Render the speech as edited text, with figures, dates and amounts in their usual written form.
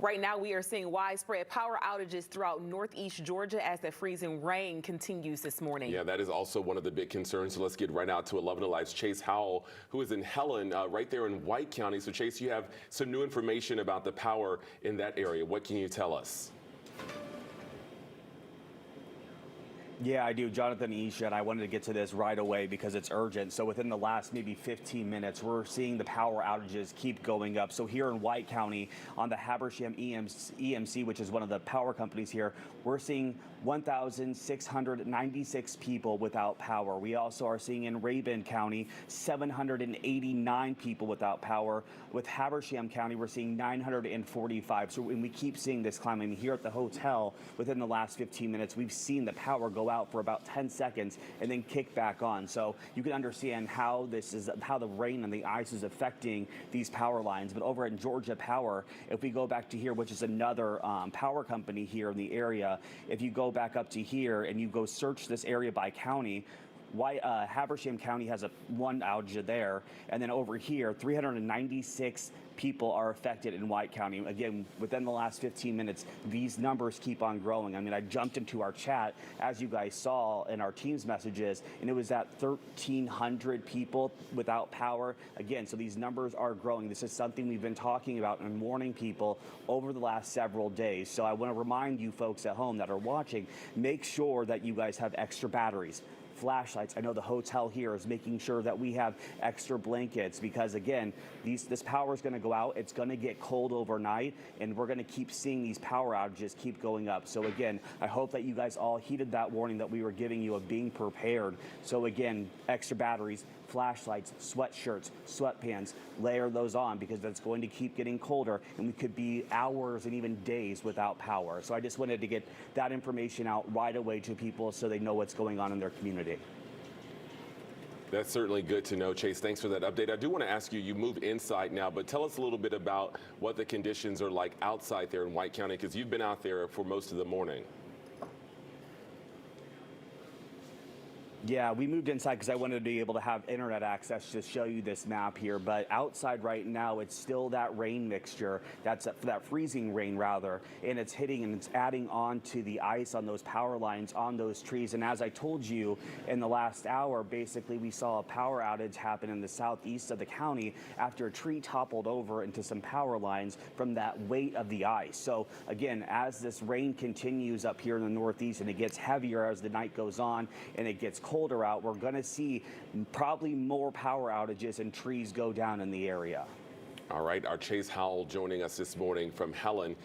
Right now, we are seeing widespread power outages throughout northeast Georgia as the freezing rain continues this morning. Yeah, that is also one of the big concerns. So let's get right out to 11 Alive's Chase Houle, who is in Helen, right there in White County. So Chase, you have some new information about the power in that area. What can you tell us? Yeah, I do, Jonathan Isha, and I wanted to get to this right away because it's urgent. So within the last maybe 15 minutes, we're seeing the power outages keep going up. So here in White County on the Habersham EMC, which is one of the power companies here, we're seeing 1,696 people without power. We also are seeing in Rabun County 789 people without power. With Habersham County, we're seeing 945. So when we keep seeing this climb, I mean, here at the hotel, within the last 15 minutes, we've seen the power go out for about 10 seconds and then kick back on. So you can understand how the rain and the ice is affecting these power lines. But over at Georgia Power, if we go back to here, which is another power company here in the area, if you go back up to here and you go search this area by county, Habersham County has one outage there, and then over here, 396 people are affected in White County. Again, within the last 15 minutes, these numbers keep on growing. I mean, I jumped into our chat, as you guys saw in our team's messages, and it was at 1,300 people without power. Again, so these numbers are growing. This is something we've been talking about and warning people over the last several days. So I want to remind you folks at home that are watching, make sure that you guys have extra batteries, flashlights. I know the hotel here is making sure that we have extra blankets because, again, this power is going to go out. It's going to get cold overnight, and we're going to keep seeing these power outages keep going up. So, again, I hope that you guys all heeded that warning that we were giving you of being prepared. So, again, extra batteries, flashlights, sweatshirts, sweatpants, layer those on because that's going to keep getting colder, and we could be hours and even days without power. So I just wanted to get that information out right away to people so they know what's going on in their community. That's certainly good to know, Chase. Thanks for that update. I do want to ask you, you moved inside now, but tell us a little bit about what the conditions are like outside there in White County, because you've been out there for most of the morning. Yeah, we moved inside because I wanted to be able to have internet access to show you this map here. But outside right now, it's still that rain mixture, that freezing rain rather, and it's hitting and it's adding on to the ice on those power lines, on those trees. And as I told you in the last hour, basically we saw a power outage happen in the southeast of the county after a tree toppled over into some power lines from that weight of the ice. So again, as this rain continues up here in the northeast and it gets heavier as the night goes on and it gets colder out, we're going to see probably more power outages and trees go down in the area. All right, our Chase Houle joining us this morning from Helen.